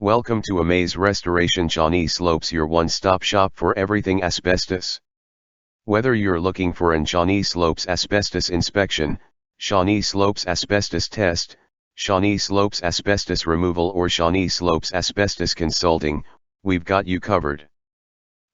Welcome to Amaze Restoration Shawnee Slopes, your one-stop shop for everything asbestos. Whether you're looking for an Shawnee Slopes Asbestos Inspection, Shawnee Slopes Asbestos Test, Shawnee Slopes Asbestos Removal or Shawnee Slopes Asbestos Consulting, we've got you covered.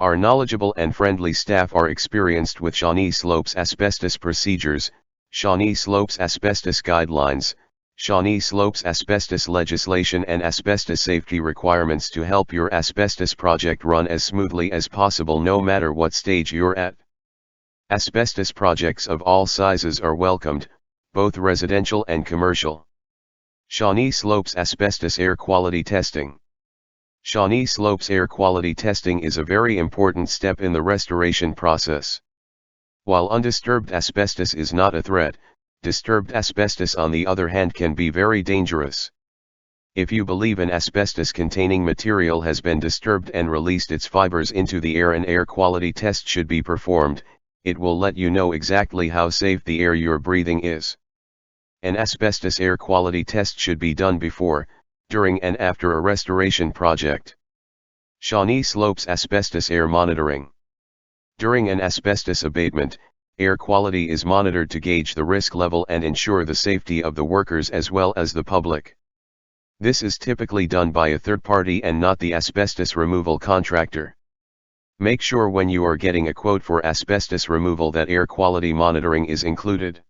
Our knowledgeable and friendly staff are experienced with Shawnee Slopes Asbestos Procedures, Shawnee Slopes Asbestos Guidelines, Shawnee Slopes Asbestos Legislation and Asbestos Safety Requirements to help your asbestos project run as smoothly as possible no matter what stage you're at. Asbestos projects of all sizes are welcomed, both residential and commercial. Shawnee Slopes Asbestos Air Quality Testing. Shawnee Slopes Air Quality Testing is a very important step in the restoration process. While undisturbed asbestos is not a threat, disturbed asbestos on the other hand can be very dangerous. If you believe an asbestos-containing material has been disturbed and released its fibers into the air, an air quality test should be performed. It will let you know exactly how safe the air you're breathing is. An asbestos air quality test should be done before, during and after a restoration project. Shawnee Slopes Asbestos Air Monitoring. During an asbestos abatement, air quality is monitored to gauge the risk level and ensure the safety of the workers as well as the public. This is typically done by a third party and not the asbestos removal contractor. Make sure when you are getting a quote for asbestos removal that air quality monitoring is included.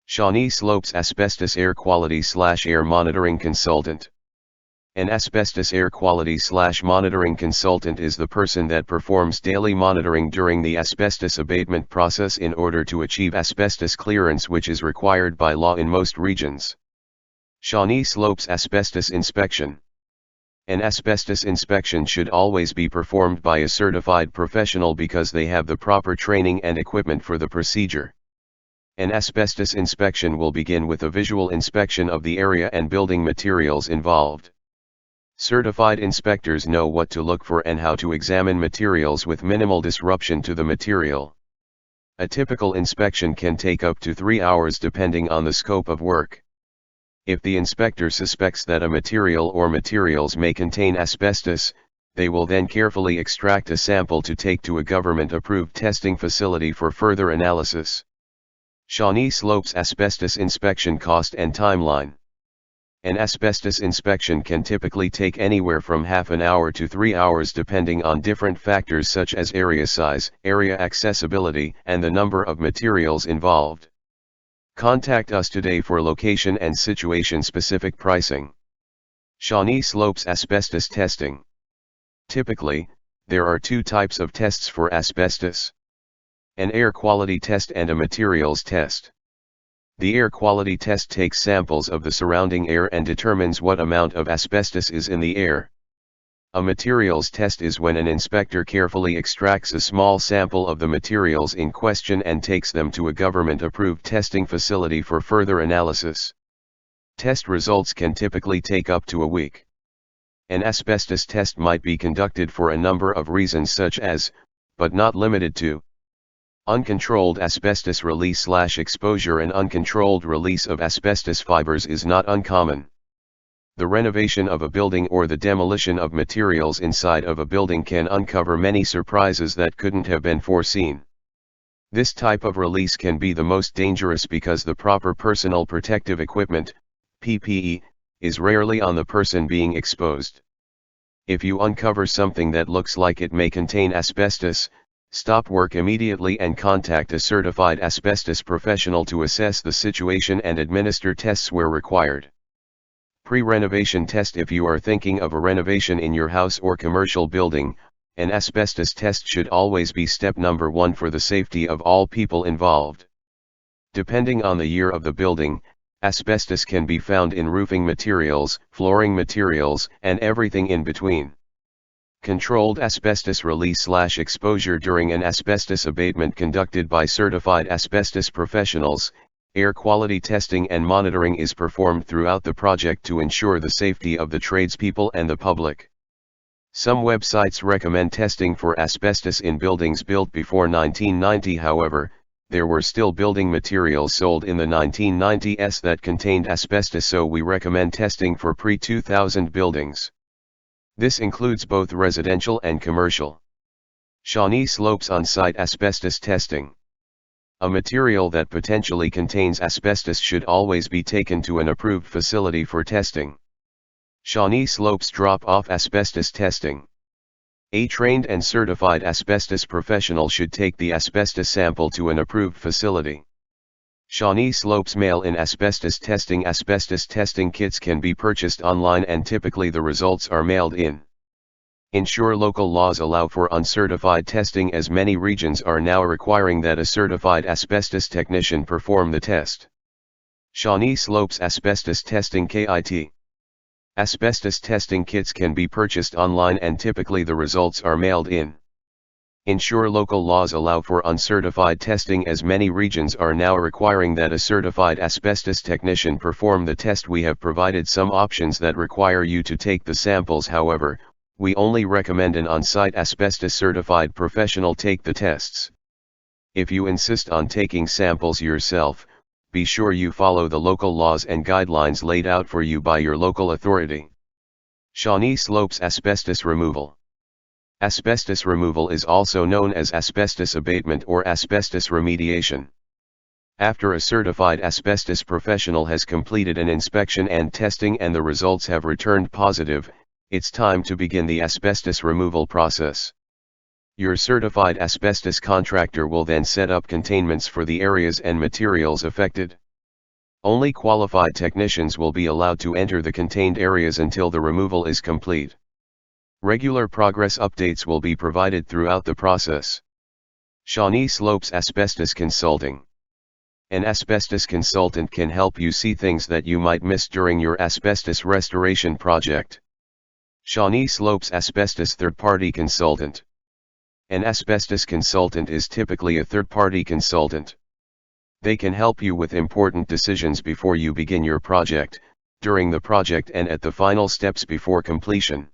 Shawnee Slopes Asbestos Air Quality/Air Monitoring Consultant. An asbestos air quality/monitoring consultant is the person that performs daily monitoring during the asbestos abatement process in order to achieve asbestos clearance, which is required by law in most regions. Shawnee Slopes Asbestos Inspection. An asbestos inspection should always be performed by a certified professional because they have the proper training and equipment for the procedure. An asbestos inspection will begin with a visual inspection of the area and building materials involved. Certified inspectors know what to look for and how to examine materials with minimal disruption to the material. A typical inspection can take up to 3 hours depending on the scope of work. If the inspector suspects that a material or materials may contain asbestos, they will then carefully extract a sample to take to a government-approved testing facility for further analysis. Shawnee Slopes Asbestos Inspection Cost and Timeline. An asbestos inspection can typically take anywhere from half an hour to 3 hours depending on different factors such as area size, area accessibility, and the number of materials involved. Contact us today for location and situation-specific pricing. Shawnee Slopes Asbestos Testing. Typically, there are two types of tests for asbestos: an air quality test and a materials test. The air quality test takes samples of the surrounding air and determines what amount of asbestos is in the air. A materials test is when an inspector carefully extracts a small sample of the materials in question and takes them to a government-approved testing facility for further analysis. Test results can typically take up to a week. An asbestos test might be conducted for a number of reasons such as, but not limited to, uncontrolled asbestos release/exposure. An uncontrolled release of asbestos fibers is not uncommon. The renovation of a building or the demolition of materials inside of a building can uncover many surprises that couldn't have been foreseen. This type of release can be the most dangerous because the proper personal protective equipment, PPE, is rarely on the person being exposed. If you uncover something that looks like it may contain asbestos, stop work immediately and contact a certified asbestos professional to assess the situation and administer tests where required. Pre-renovation test. If you are thinking of a renovation in your house or commercial building, an asbestos test should always be step number 1 for the safety of all people involved. Depending on the year of the building, asbestos can be found in roofing materials, flooring materials, and everything in between. Controlled asbestos release/exposure. During an asbestos abatement conducted by certified asbestos professionals, air quality testing and monitoring is performed throughout the project to ensure the safety of the tradespeople and the public. Some websites recommend testing for asbestos in buildings built before 1990. However, there were still building materials sold in the 1990s that contained asbestos, so we recommend testing for pre-2000 buildings. This includes both residential and commercial. Shawnee Slopes on-site asbestos testing. A material that potentially contains asbestos should always be taken to an approved facility for testing. Shawnee Slopes drop-off asbestos testing. A trained and certified asbestos professional should take the asbestos sample to an approved facility. Shawnee Slopes mail-in asbestos testing. Asbestos testing kits can be purchased online and typically the results are mailed in. Ensure local laws allow for uncertified testing, as many regions are now requiring that a certified asbestos technician perform the test. Shawnee Slopes Asbestos Testing Kit. Asbestos testing kits can be purchased online and typically the results are mailed in. Ensure local laws allow for uncertified testing, as many regions are now requiring that a certified asbestos technician perform the test. We have provided some options that require you to take the samples, however, we only recommend an on-site asbestos certified professional take the tests. If you insist on taking samples yourself, be sure you follow the local laws and guidelines laid out for you by your local authority. Shawnee Slopes Asbestos Removal. Asbestos removal is also known as asbestos abatement or asbestos remediation. After a certified asbestos professional has completed an inspection and testing and the results have returned positive, it's time to begin the asbestos removal process. Your certified asbestos contractor will then set up containments for the areas and materials affected. Only qualified technicians will be allowed to enter the contained areas until the removal is complete. Regular progress updates will be provided throughout the process. Shawnee Slopes Asbestos Consulting. An asbestos consultant can help you see things that you might miss during your asbestos restoration project. Shawnee Slopes Asbestos Third-Party Consultant. An asbestos consultant is typically a third-party consultant. They can help you with important decisions before you begin your project, during the project and at the final steps before completion.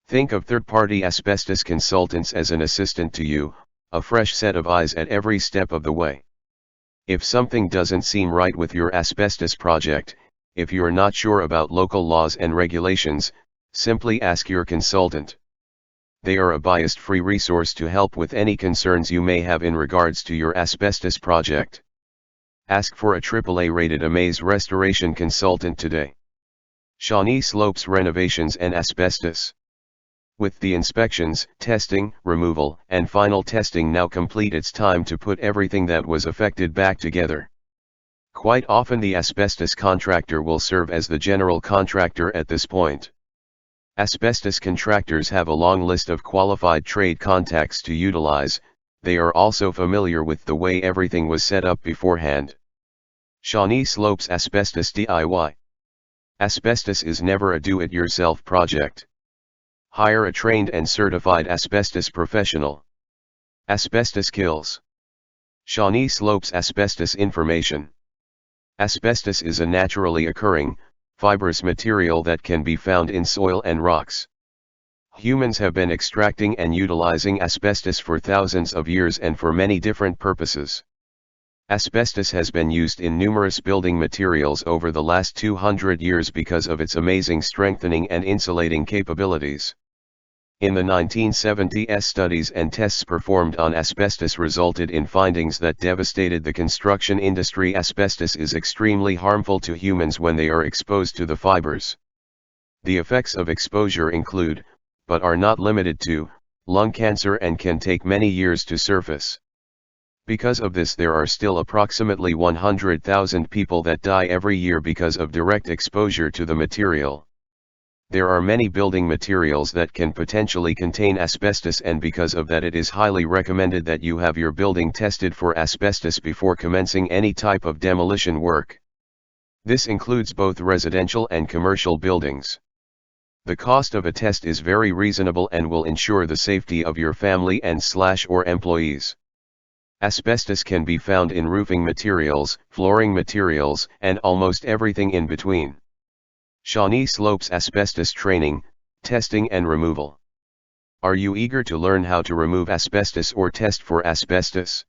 Think of third-party asbestos consultants as an assistant to you, a fresh set of eyes at every step of the way. If something doesn't seem right with your asbestos project, if you're not sure about local laws and regulations, simply ask your consultant. They are a bias-free resource to help with any concerns you may have in regards to your asbestos project. Ask for a AAA-rated Amaze restoration consultant today. Shawnee Slopes Renovations and Asbestos. With the inspections, testing, removal, and final testing now complete, it's time to put everything that was affected back together. Quite often the asbestos contractor will serve as the general contractor at this point. Asbestos contractors have a long list of qualified trade contacts to utilize. They are also familiar with the way everything was set up beforehand. Shawnee Slopes Asbestos DIY. Asbestos is never a do-it-yourself project. Hire a trained and certified asbestos professional. Asbestos kills. Shawnee Slopes Asbestos Information. Asbestos is a naturally occurring, fibrous material that can be found in soil and rocks. Humans have been extracting and utilizing asbestos for thousands of years and for many different purposes. Asbestos has been used in numerous building materials over the last 200 years because of its amazing strengthening and insulating capabilities. In the 1970s, studies and tests performed on asbestos resulted in findings that devastated the construction industry. Asbestos is extremely harmful to humans when they are exposed to the fibers. The effects of exposure include, but are not limited to, lung cancer and can take many years to surface. Because of this, there are still approximately 100,000 people that die every year because of direct exposure to the material. There are many building materials that can potentially contain asbestos, and because of that it is highly recommended that you have your building tested for asbestos before commencing any type of demolition work. This includes both residential and commercial buildings. The cost of a test is very reasonable and will ensure the safety of your family and/or employees. Asbestos can be found in roofing materials, flooring materials, and almost everything in between. Shawnee Slopes Asbestos Training, Testing and Removal. Are you eager to learn how to remove asbestos or test for asbestos?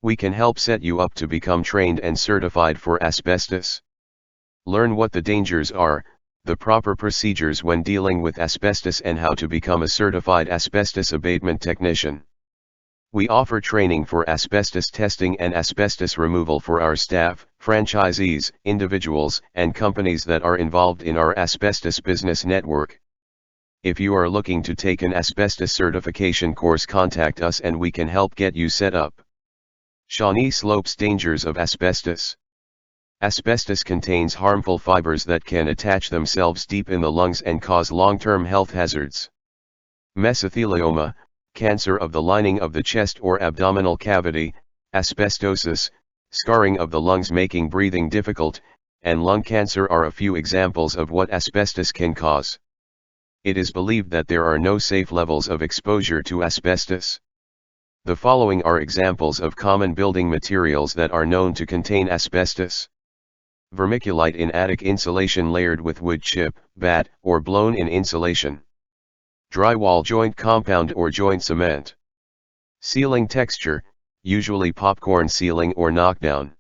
We can help set you up to become trained and certified for asbestos. Learn what the dangers are, the proper procedures when dealing with asbestos and how to become a certified asbestos abatement technician. We offer training for asbestos testing and asbestos removal for our staff, franchisees, individuals, and companies that are involved in our asbestos business network. If you are looking to take an asbestos certification course, contact us and we can help get you set up. Shawnee Slopes. Dangers of asbestos. Asbestos contains harmful fibers that can attach themselves deep in the lungs and cause long-term health hazards. Mesothelioma, cancer of the lining of the chest or abdominal cavity, asbestosis, scarring of the lungs making breathing difficult, and lung cancer are a few examples of what asbestos can cause. It is believed that there are no safe levels of exposure to asbestos. The following are examples of common building materials that are known to contain asbestos. Vermiculite in attic insulation layered with wood chip, batt, or blown-in insulation. Drywall joint compound or joint cement. Ceiling texture, usually popcorn ceiling or knockdown.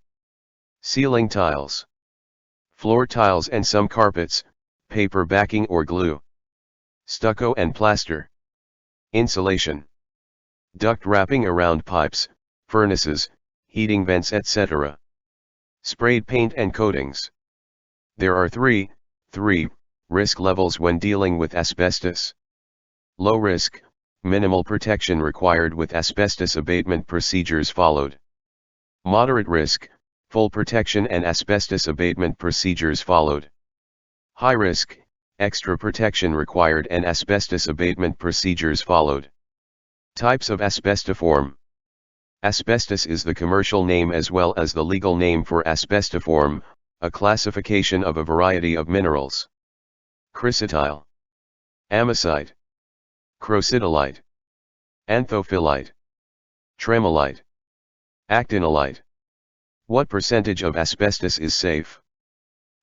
Ceiling tiles. Floor tiles and some carpets, paper backing or glue. Stucco and plaster. Insulation. Duct wrapping around pipes, furnaces, heating vents, etc. Sprayed paint and coatings. There are three risk levels when dealing with asbestos. Low risk, minimal protection required with asbestos abatement procedures followed. Moderate risk, full protection and asbestos abatement procedures followed. High risk, extra protection required and asbestos abatement procedures followed. Types of asbestiform. Asbestos is the commercial name as well as the legal name for asbestiform, a classification of a variety of minerals. Chrysotile. Amazite. Crocidolite. Anthophyllite. Tremolite. Actinolite. What percentage of asbestos is safe?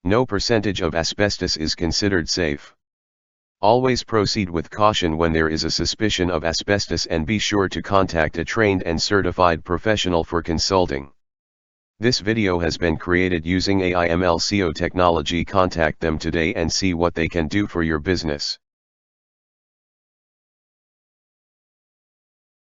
No percentage of asbestos is considered safe. Always proceed with caution when there is a suspicion of asbestos and be sure to contact a trained and certified professional for consulting. This video has been created using AI/ML/CO technology. Contact them today and see what they can do for your business.